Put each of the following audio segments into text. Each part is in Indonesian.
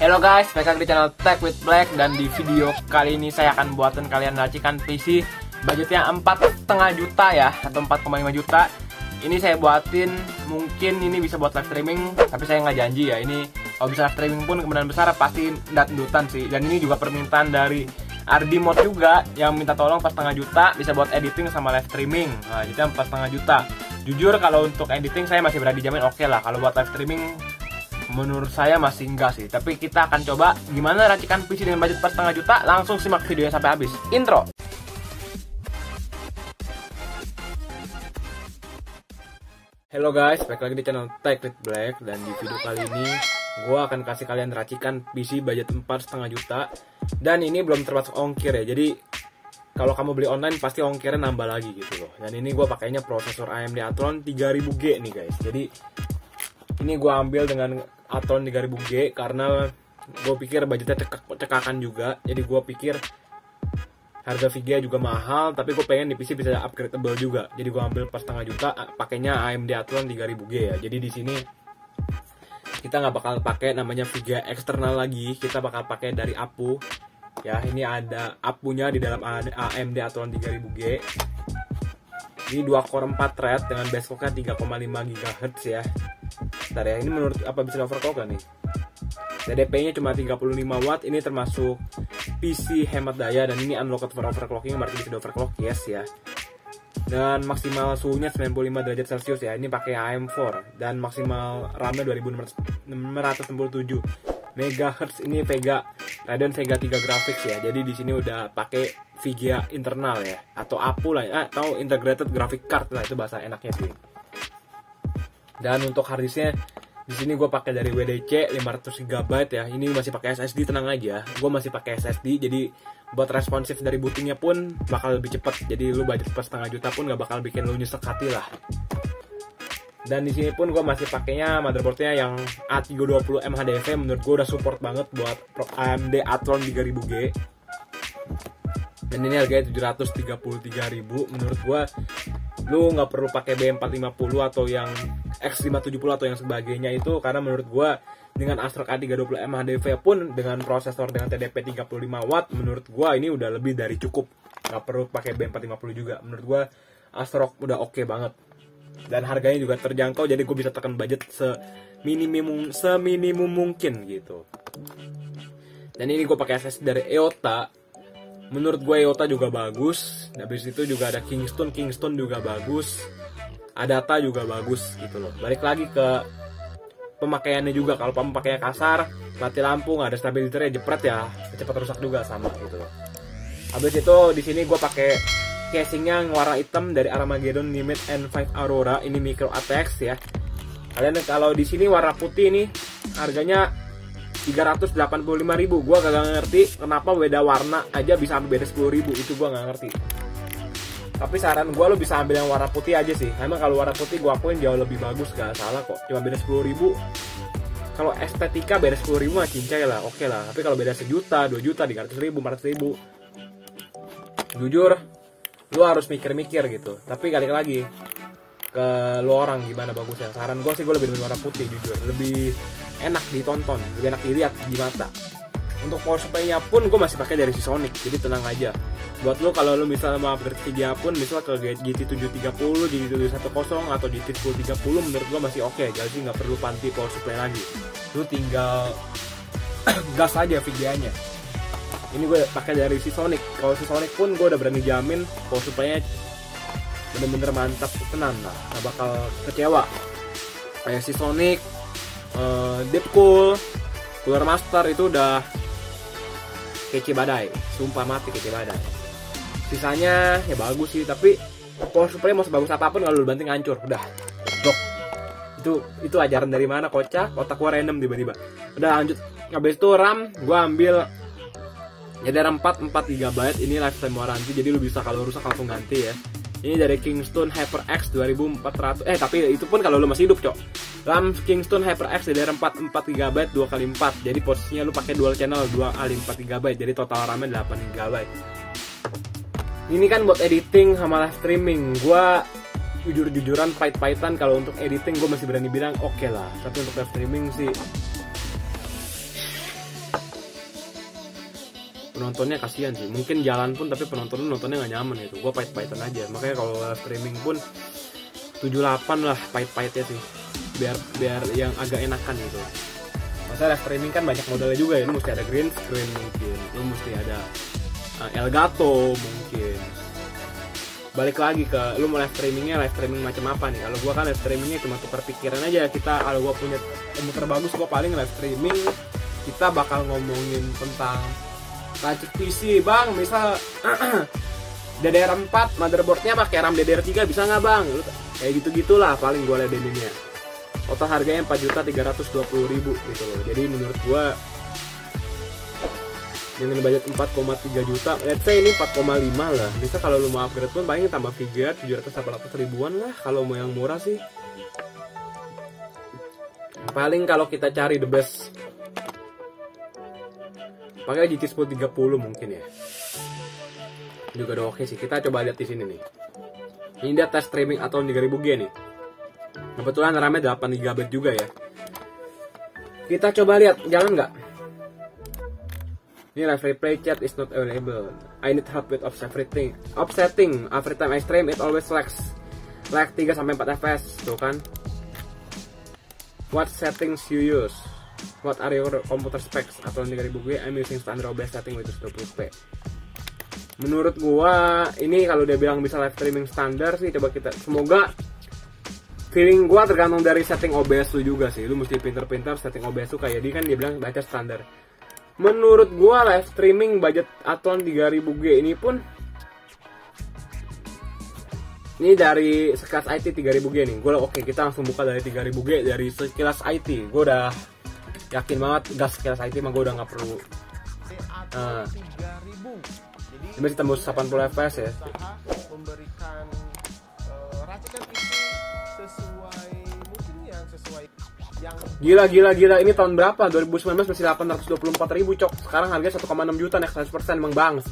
Halo guys, balik lagi di channel Tech with Black. Dan di video kali ini saya akan buatin kalian racikan PC budgetnya 4,5 juta ya, atau 4,5 juta. Ini saya buatin, mungkin ini bisa buat live streaming, tapi saya nggak janji ya. Ini kalau bisa live streaming pun kemungkinan besar pasti ndat-ndutan sih. Dan ini juga permintaan dari Ardi Mod juga yang minta tolong 4,5 juta bisa buat editing sama live streaming. Nah, jadi 4,5 juta. Jujur kalau untuk editing saya masih berani jamin oke lah. Kalau buat live streaming menurut saya masih enggak sih. Tapi kita akan coba gimana racikan PC dengan budget 4,5 juta. Langsung simak videonya sampai habis. Intro. Halo guys, balik lagi di channel Tech with Black. Dan di video kali ini gue akan kasih kalian racikan PC budget 4,5 juta. Dan ini belum termasuk ongkir ya. Jadi kalau kamu beli online pasti ongkirnya nambah lagi gitu loh. Dan ini gue pakainya prosesor AMD Athlon 3000G nih guys. Jadi ini gue ambil dengan Athlon 3000G karena gue pikir budgetnya cekakan juga. Jadi gue pikir harga VGA juga mahal, tapi gue pengen di PC bisa upgradable juga. Jadi gue ambil 4,5 juta, pakainya AMD Athlon 3000G ya. Jadi di sini kita nggak bakal pakai namanya VGA eksternal lagi, kita bakal pakai dari APU. Ya, ini ada APU-nya di dalam AMD Athlon 3000G. Ini 2 core 4 thread dengan base clock-nya 3,5 GHz ya. Bentar ya, ini menurut apa bisa overclock kan nih? TDP-nya cuma 35 watt, ini termasuk PC hemat daya dan ini unlocked for overclocking, berarti bisa overclock, yes ya. Dan maksimal suhunya 95 derajat Celcius ya, ini pakai AM4 dan maksimal RAM-nya 2667 MHz, ini Vega Radeon Vega 3 graphics ya. Jadi di sini udah pakai VGA internal ya, atau APU lah ya, atau integrated graphic card lah, itu bahasa enaknya sih. Dan untuk harddisknya di sini gue pakai dari WDC 500 GB ya. Ini masih pakai SSD, tenang aja. Gue masih pakai SSD, jadi buat responsif dari bootingnya pun bakal lebih cepat. Jadi lu budget 4,5 juta pun gak bakal bikin lu nyesek hati lah. Dan di sini pun gue masih pakainya motherboardnya yang A320 MHDV. Menurut gue udah support banget buat AMD Athlon 3000G. Dan ini harganya 733.000. Menurut gue lu nggak perlu pakai B450 atau yang X570 atau yang sebagainya itu, karena menurut gua dengan ASRock A320 MHDV pun dengan prosesor dengan TDP 35 watt, menurut gua ini udah lebih dari cukup. Nggak perlu pakai B450 juga. Menurut gua ASRock udah oke banget. Dan harganya juga terjangkau, jadi gua bisa tekan budget seminimum mungkin gitu. Dan ini gua pakai SSD dari EOTA. Menurut gue EOTA juga bagus. Habis itu juga ada Kingston juga bagus. Adata juga bagus gitu loh. Balik lagi ke pemakaiannya juga. Kalau pemakaiannya kasar, mati lampu, nggak ada stabilizer jepret ya, cepat rusak juga sama gitu loh. Habis itu di sini gue pakai casingnya yang warna hitam dari Armageddon Limit N5 Aurora. Ini micro ATX ya. Kalian kalau di sini warna putih nih harganya 385.000. Gua kagak ngerti kenapa beda warna aja bisa sampai beda 10.000. Itu gua nggak ngerti. Tapi saran gua lo bisa ambil yang warna putih aja sih. Emang kalau warna putih gua akuin jauh lebih bagus, gak salah kok. Cuma beda 10.000. Kalau estetika beda 10.000 mah cincai lah, oke lah. Tapi kalau beda 1 juta, 2 juta, 300.000, 400.000, jujur lu harus mikir-mikir gitu. Tapi balik lagi ke lu orang gimana bagusnya. Saran gua sih gua lebih warna putih jujur. Lebih enak ditonton, lebih enak dilihat di mata. Untuk power supply-nya pun gue masih pakai dari Seasonic, jadi tenang aja. Buat lo kalau lo misalnya mau upgrade VGA pun, misalnya ke GT730, GT710 atau GT1030, menurut gue masih oke. Jadi nggak perlu panti power supply lagi. Lo tinggal gas aja VGA-nya. Ini gue pakai dari Seasonic. Kalau Seasonic pun gue udah berani jamin power supply-nya bener-bener mantap, tenang lah, nggak bakal kecewa. Kayak Seasonic, Deepcool, Cooler Master itu udah kece badai, sumpah mati kece badai. Sisanya ya bagus sih, tapi power supply mau sebagus apapun kalau lu banting hancur, udah blok. Itu ajaran dari mana kocak, otak gua random tiba-tiba. Udah lanjut, habis itu RAM gua ambil ya dari 4 GB, ini lifetime warranty, jadi lu bisa kalau rusak langsung ganti ya. Ini dari Kingston HyperX 2400. Tapi itu pun kalau lu masih hidup, cok. RAM Kingston HyperX DDR4 4GB 2x4. Jadi posisinya lu pakai dual channel 2x 4GB. Jadi total RAM-nya 8GB. Ini kan buat editing sama live streaming. Gua jujur-jujuran pahit-pahitan kalau untuk editing gue masih berani bilang oke lah. Tapi untuk live streaming sih penontonnya kasihan sih. Mungkin jalan pun tapi nontonnya nggak nyaman gitu. Gue pahit-pahitan aja. Makanya kalau streaming pun 78 lah pahit-pahitnya sih. Biar yang agak enakan gitu. Masa live streaming kan banyak modalnya juga ya. Lu mesti ada green screen mungkin. Lu mesti ada Elgato mungkin. Balik lagi ke lu mau live streaming macam apa nih? Kalau gua kan live streamingnya cuma tukar pikiran aja. Kita kalau gua punya komputer bagus, gua paling live streaming kita bakal ngomongin tentang racik PC, Bang. Misal DDR4 motherboardnya pakai RAM DDR3 bisa nggak, Bang? Kayak gitu-gitulah paling gua ladeninnya. Total harganya 4.320.000 gitu loh. Jadi menurut gua dengan budget 4,3 juta, let's say ini 4,5 lah. Bisa kalau lu mau upgrade pun paling tambah figure 700-800 ribuan lah kalau mau yang murah sih. Paling kalau kita cari the best pakai GT 1030 mungkin ya. Juga udah oke sih. Kita coba lihat di sini nih. Ini dia tes streaming atau 3000G nih. Kebetulan RAM-nya 8 GB juga ya. Kita coba lihat jalan nggak? Ini live replay chat is not available. I need help with offsetting. Every time I stream it always lags. Lag 3-4 fps tuh kan. What settings you use? What are your computer specs? Atau 3000G I'm using standard OBS setting with 20p. Menurut gua ini kalau dia bilang bisa live streaming standar sih, coba kita semoga. Feeling gua tergantung dari setting OBS lu juga sih. Lu mesti pinter-pinter setting OBS lu kayak dia kan dia bilang baca standar. Menurut gua live streaming budget Athlon 3000G ini pun ini dari sekelas IT 3000G nih. Gua oke, kita langsung buka dari 3000G dari sekelas IT. Gua udah yakin banget gas sekelas IT mah gua udah nggak perlu. Ini masih tembus 80 fps ya. Memberikan racikan PC sesuai mungkin yang sesuai yang Gila. Ini tahun berapa? 2019 masih 824.000 cok. Sekarang harganya 1,6 juta naik 100% emang banget.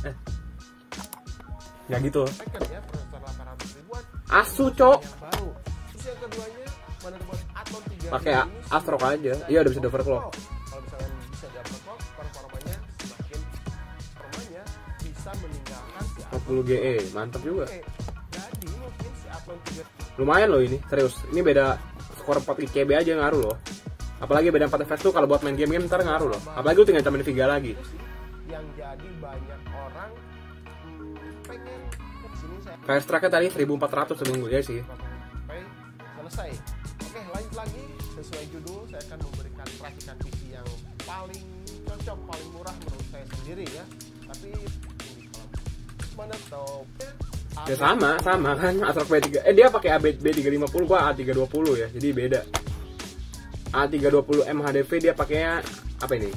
Ya gitu. ya, prosesor 800 ribuan. Asu cok. Yang baru. Terus yang keduanya motherboard Athlon 3000 Pakai Astrok aja. Iya udah bisa overclock. Kalau misalkan bisa di overclock, performanya bisa meninggalkan si 40 GE, mantap juga. Jadi mungkin si Athlon 3000 Lumayan loh ini, serius. Ini beda skor 4 ICB aja ngaruh loh. Apalagi beda 4 fps tuh kalau buat main game ntar ngaruh loh. Apalagi lu tinggal tambahin Vega lagi. yang jadi banyak orang pengen sini saya Kayak strike tadi 1.400 seminggu ya sih. sampai selesai. Oke, lanjut lagi sesuai judul saya akan memberikan racikan PC yang paling cocok, paling murah menurut saya sendiri ya. Tapi mana tahu Ya sama kan Astrok B3. Dia pakai B350, gua A320 ya. Jadi beda. A320 MHDV dia pakainya apa ini?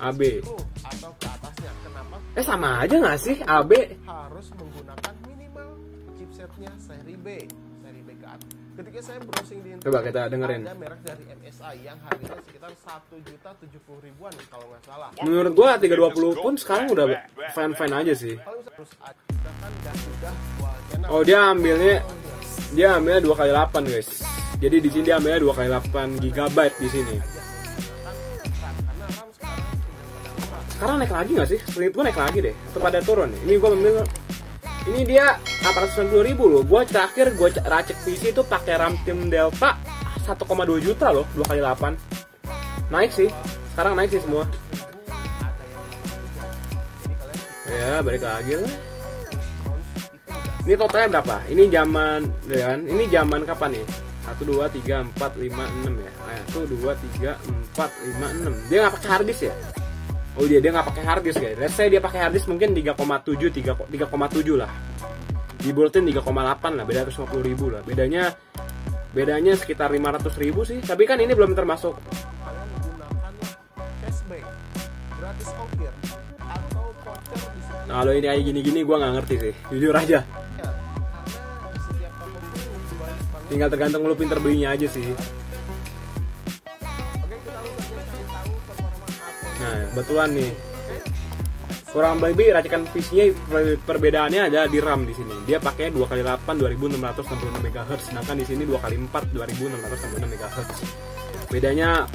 AB. atau ke atasnya. Kenapa? Sama aja nggak sih AB? Harus menggunakan minimal chipsetnya seri B ke atas. Ketika saya browsing di internet, Coba kita dengerin. ada merek dari MSI yang harganya sekitar 1.070.000-an kalau nggak salah. Menurut gua A320 pun sekarang udah fine aja sih. Kalau misalnya terus ada kan dan sudah dual channel. Oh dia ambilnya 2x8 guys. Jadi di sini dia ambilnya 2x8 GB di sini. Karena RAM Sekarang naik lagi nggak sih? Street gua naik lagi deh. Atau pada turun nih. Ini gua ambil. Ini dia 890.000 loh. Gua terakhir racik PC itu pakai RAM Team Delta 1,2 juta loh, 2x8. Naik sih. Sekarang naik sih semua. Ya, balik lagi lah. Ini totalnya berapa? Ini zaman kan? Ini zaman kapan nih? 1 2 3 4 5 6 ya. 1 2 3 4 5 6. Dia nggak pakai harddisk ya? Oh dia nggak pakai harddisk guys. Let's say dia pakai harddisk mungkin 3,7 lah. Di buletin 3,8 lah, beda 150.000 lah. Bedanya sekitar 500.000 sih. Tapi kan ini belum termasuk. kalian gunakan cashback, gratis ongkir atau voucher di setiap Kalau ini kayak gini-gini gue nggak ngerti sih. Jujur aja. karena di setiap toko beli banyak banget. Tinggal tergantung lu pinter belinya aja sih. Oke, kita langsung aja cari tahu performa Athlon. Nah, kebetulan nih. Kurang lebih racikan PC-nya perbedaannya ada di RAM di sini. Dia pakai 2x8 2666 MHz, sedangkan di sini 2x4 2666 MHz. Bedanya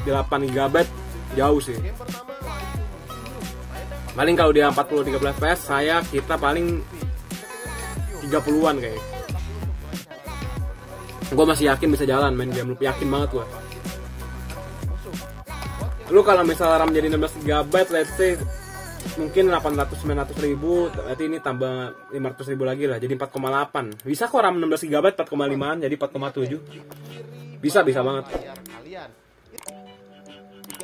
8 GB jauh sih. Game pertama Paling kalau dia 40-30 fps, kita paling 30-an kayak. Gue masih yakin bisa jalan main game lu, yakin banget gue. Lu kalau misalnya RAM jadi 16 GB, let's say mungkin 800-900 ribu, berarti ini tambah 500 ribu lagi lah, jadi 4,8. Bisa kok RAM 16 GB 4,5an jadi 4,7. Bisa banget.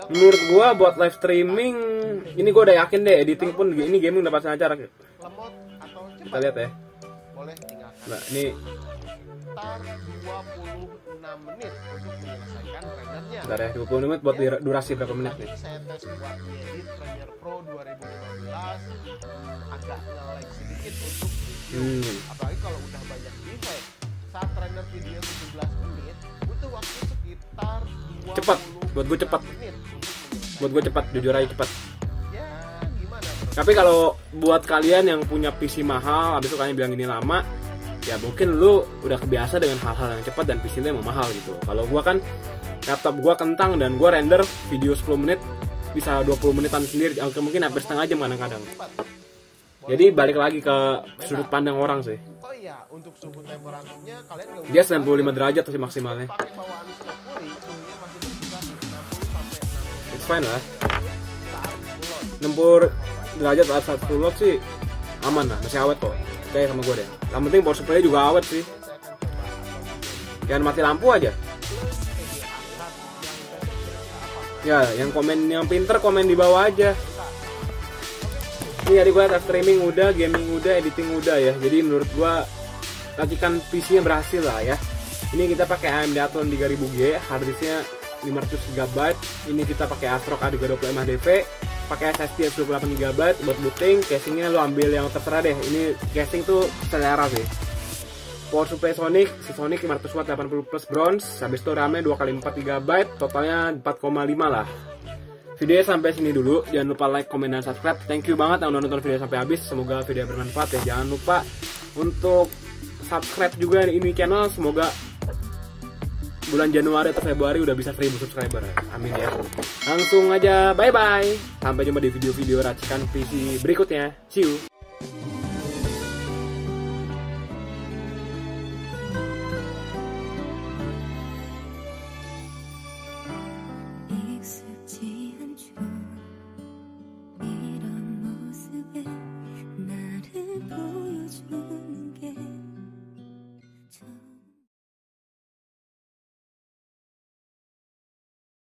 Menurut gua buat live streaming ini gua udah yakin deh, editing pun ini gaming udah pasti lancar. Kita lihat ya. Boleh tinggalkan. Nah, ini 26 menit untuk menyelesaikan rendernya. bentar ya, 20 menit buat durasi berapa menit nih? Saya tes buat edit Premiere Pro 2015 agak nge-lag sedikit untuk video. Apalagi kalau udah banyak defect. Saat render video 17 menit butuh waktu sekitar 20 Cepat, buat gue cepat. menit untuk menyelesaikan. Buat gue cepat, jujur aja cepat. Ya, gimana bro? Tapi kalau buat kalian yang punya PC mahal, habis itu kalian bilang ini lama, ya mungkin lu udah kebiasa dengan hal-hal yang cepat dan PC-nya emang mahal gitu. Kalau gua kan laptop gua kentang dan gua render video 10 menit bisa 20 menitan sendiri, mungkin hampir setengah jam kadang-kadang. Jadi balik lagi ke sudut pandang orang sih. Oh iya, untuk suhu temperaturnya kalian nggak Dia 95 derajat tuh sih maksimalnya. pakai bawaan Snapuri, suhunya masih berkisar 60 sampai 60 It's fine lah. saat full 60 derajat saat satu lot sih aman lah, masih awet kok. Kayak sama gue deh. Yang penting power supply juga awet sih. Jangan mati lampu aja. Ya, yang komen yang pinter komen di bawah aja. Ini jadi gue live streaming udah, gaming udah, editing udah ya. Jadi menurut gue racikan PC-nya berhasil lah ya. Ini kita pakai AMD Athlon 3000G, harddisknya 500 GB. Ini kita pakai ASRock A325 HDV, pakai SSD 28 GB buat booting. Casingnya lo ambil yang terserah deh. Ini casing tuh selera sih. Power supply Sonic, si Sonic 500 watt 80 plus bronze. Habis itu RAM-nya 2x4 GB, totalnya 4,5 lah. Videonya sampai sini dulu. Jangan lupa like, komen, dan subscribe. Thank you banget yang udah nonton video sampai habis. Semoga video bermanfaat ya. Jangan lupa untuk subscribe juga ini channel. Semoga bulan Januari atau Februari udah bisa 1000 subscriber. Amin ya. Langsung aja bye bye. Sampai jumpa di video-video racikan PC berikutnya. See you.